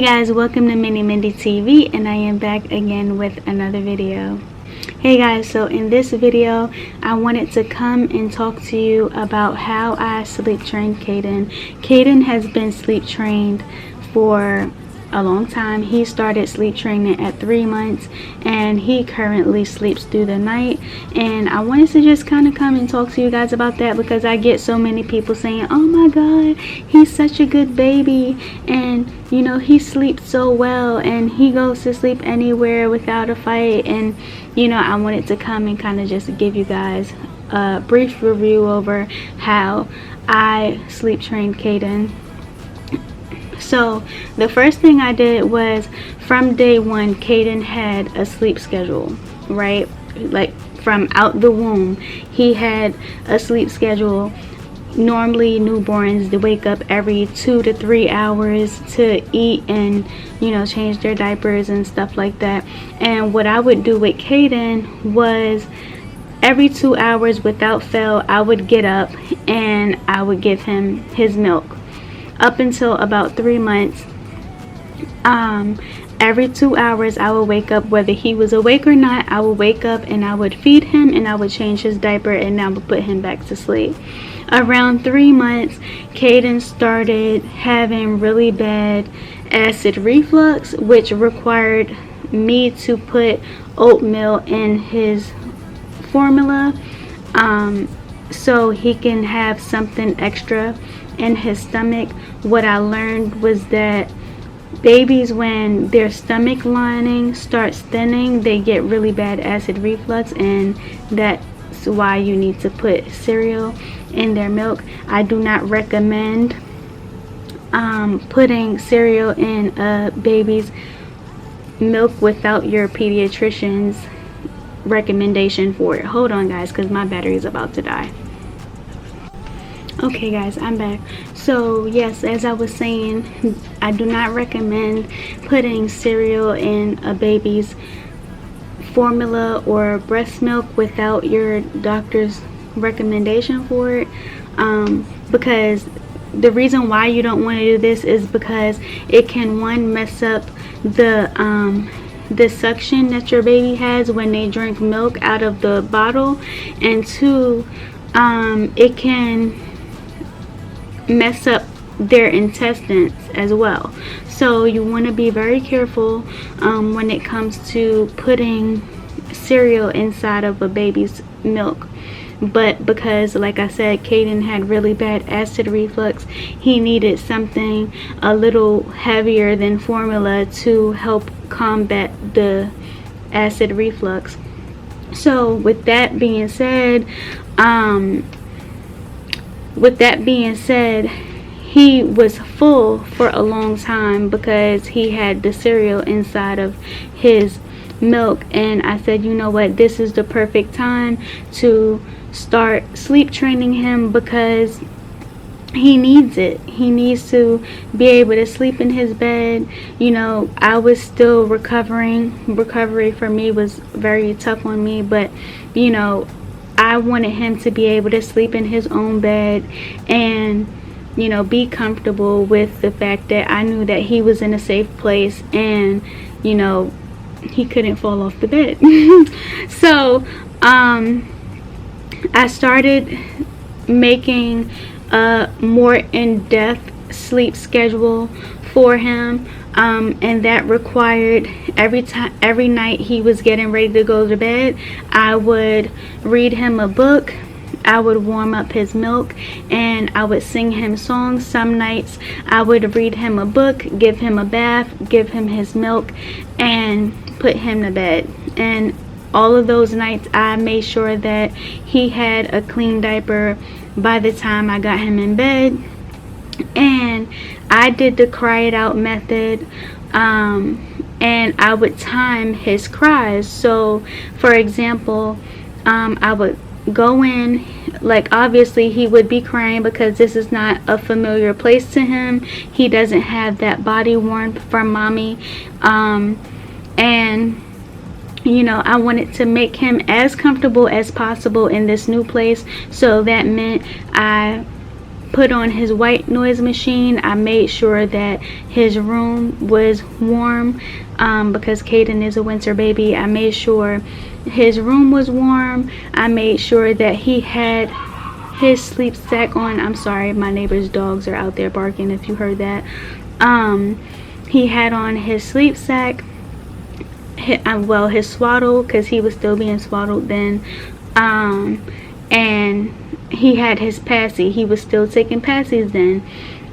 guys, welcome to Mini Mindy TV, and I am back again with another video. Hey guys, so in this video I wanted to come and talk to you about how I sleep trained Caden. Caden has been sleep trained for a long time. He started sleep training at 3 months and he currently sleeps through the night, and I wanted to just kind of come and talk to you guys about that because I get so many people saying, oh my god, he's such a good baby, and you know, he sleeps so well and he goes to sleep anywhere without a fight. And you know, I wanted to come and kind of just give you guys a brief review over how I sleep trained Caden. So the first thing I did was, from day one, Caden had a sleep schedule, right? Like from out the womb, he had a sleep schedule. Normally newborns, they wake up every 2 to 3 hours to eat and, you know, change their diapers and stuff like that. And what I would do with Caden was, every 2 hours without fail, I would get up and I would give him his milk. Up until about 3 months, every 2 hours I would wake up, whether he was awake or not. I would wake up and I would feed him and I would change his diaper and I would put him back to sleep. Around 3 months, Caden started having really bad acid reflux, which required me to put oatmeal in his formula so he can have something extra in his stomach. What I learned was that babies, when their stomach lining starts thinning, they get really bad acid reflux, and that's why you need to put cereal in their milk. I do not recommend putting cereal in a baby's milk without your pediatrician's recommendation for it. Hold on guys, because my battery is about to die. Okay guys, I'm back. So yes, as I was saying, I do not recommend putting cereal in a baby's formula or breast milk without your doctor's recommendation for it, because the reason why you don't want to do this is because it can, one, mess up the suction that your baby has when they drink milk out of the bottle, and two, it can mess up their intestines as well. So you want to be very careful when it comes to putting cereal inside of a baby's milk. But because, like I said, Caden had really bad acid reflux, he needed something a little heavier than formula to help combat the acid reflux. So with that being said, he was full for a long time because he had the cereal inside of his milk, and I said, you know what, this is the perfect time to start sleep training him because he needs it. He needs to be able to sleep in his bed. You know, I was still recovering. Recovery for me was very tough on me, but you know, I wanted him to be able to sleep in his own bed and, you know, be comfortable with the fact that I knew that he was in a safe place and, you know, he couldn't fall off the bed. So I started making a more in-depth sleep schedule for him, and that required every night he was getting ready to go to bed, I would read him a book, I would warm up his milk, and I would sing him songs. Some nights I would read him a book, give him a bath, give him his milk, and put him to bed. And all of those nights I made sure that he had a clean diaper by the time I got him in bed. And I did the cry it out method, and I would time his cries. So for example, I would go in, like obviously he would be crying because this is not a familiar place to him. He doesn't have that body warmth from mommy, and you know, I wanted to make him as comfortable as possible in this new place. So that meant I put on his white noise machine. I made sure that his room was warm because Caden is a winter baby. I made sure his room was warm. I made sure that he had his sleep sack on. I'm sorry, my neighbor's dogs are out there barking if you heard that. He had on his sleep sack, his swaddle, because he was still being swaddled then, and he had his passy. He was still taking passies then.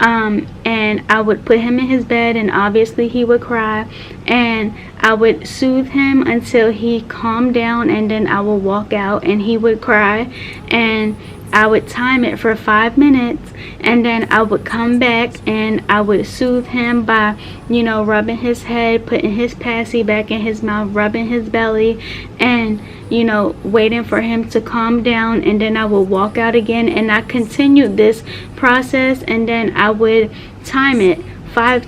And I would put him in his bed, and obviously he would cry, and I would soothe him until he calmed down, and then I would walk out and he would cry, and I would time it for 5 minutes, and then I would come back and I would soothe him by, you know, rubbing his head, putting his passy back in his mouth, rubbing his belly, and, you know, waiting for him to calm down, and then I would walk out again. And I continued this process, and then I would time it 5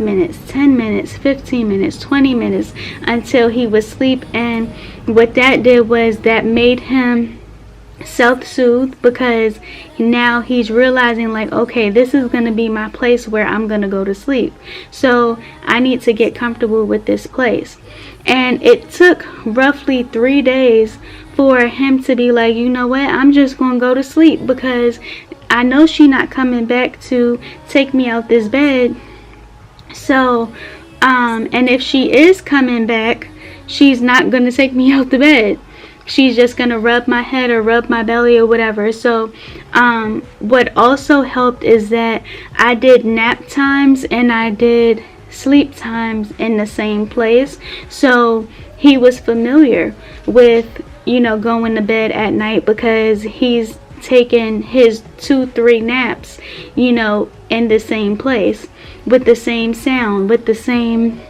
minutes, 10 minutes, 15 minutes, 20 minutes until he would sleep. And what that did was that made him self-soothe, because now he's realizing, like, okay, this is going to be my place where I'm going to go to sleep, so I need to get comfortable with this place. And it took roughly 3 days for him to be like, you know what, I'm just going to go to sleep, because I know she's not coming back to take me out this bed. So and if she is coming back, she's not going to take me out the bed. She's just gonna rub my head or rub my belly or whatever. So what also helped is that I did nap times and I did sleep times in the same place, so he was familiar with, you know, going to bed at night, because he's taken his 2-3 naps, you know, in the same place, with the same sound, with the same,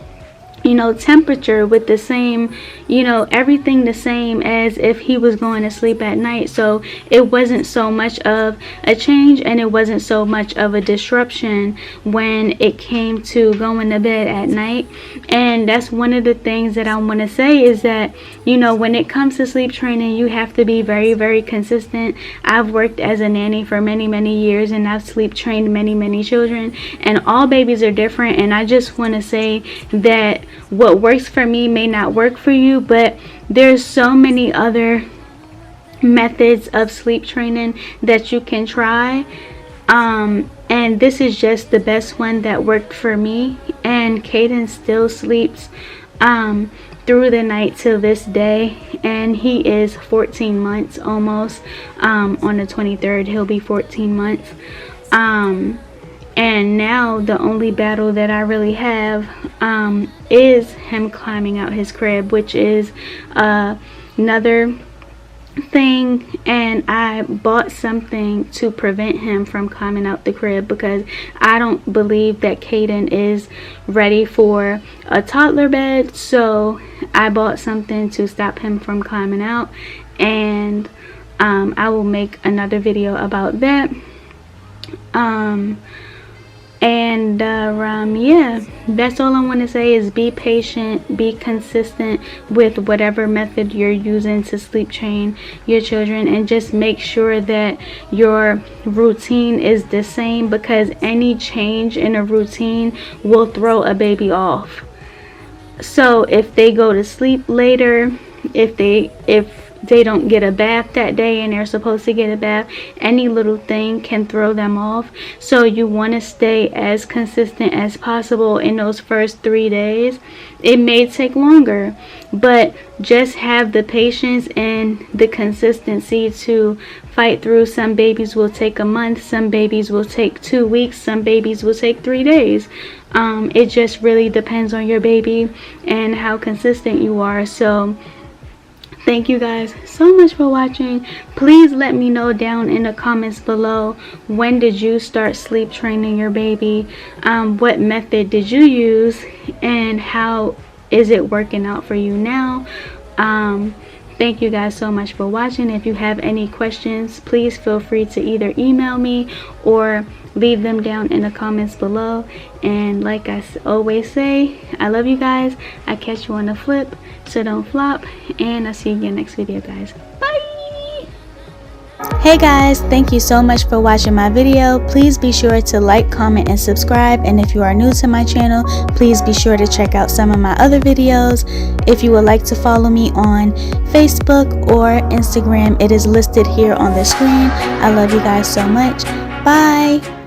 you know, temperature, with the same, you know, everything the same as if he was going to sleep at night. So it wasn't so much of a change, and it wasn't so much of a disruption when it came to going to bed at night. And that's one of the things that I want to say, is that, you know, when it comes to sleep training, you have to be very, very consistent. I've worked as a nanny for many years, and I've sleep trained many children, and all babies are different. And I just want to say that what works for me may not work for you, but there's so many other methods of sleep training that you can try, and this is just the best one that worked for me. And Caden still sleeps through the night till this day, and he is 14 months almost. On the 23rd he'll be 14 months. And now the only battle that I really have is him climbing out his crib, which is another thing. And I bought something to prevent him from climbing out the crib, because I don't believe that Caden is ready for a toddler bed. So I bought something to stop him from climbing out, and I will make another video about that. Yeah, that's all I want to say, is be patient, be consistent with whatever method you're using to sleep train your children, and just make sure that your routine is the same, because any change in a routine will throw a baby off. So if they go to sleep later, if they don't get a bath that day and they're supposed to get a bath, any little thing can throw them off. So you want to stay as consistent as possible in those first 3 days. It may take longer, but just have the patience and the consistency to fight through. Some babies will take a month, some babies will take 2 weeks, some babies will take 3 days. It just really depends on your baby and how consistent you are. So thank you guys so much for watching. Please let me know down in the comments below, when did you start sleep training your baby? What method did you use, and how is it working out for you now? Thank you guys so much for watching. If you have any questions, please feel free to either email me or leave them down in the comments below. And like I always say, I love you guys. I catch you on the flip, so don't flop, and I'll see you in the next video, guys. Bye. Hey guys, thank you so much for watching my video. Please be sure to like, comment, and subscribe. And if you are new to my channel, please be sure to check out some of my other videos. If you would like to follow me on Facebook or Instagram, it is listed here on the screen. I love you guys so much. Bye.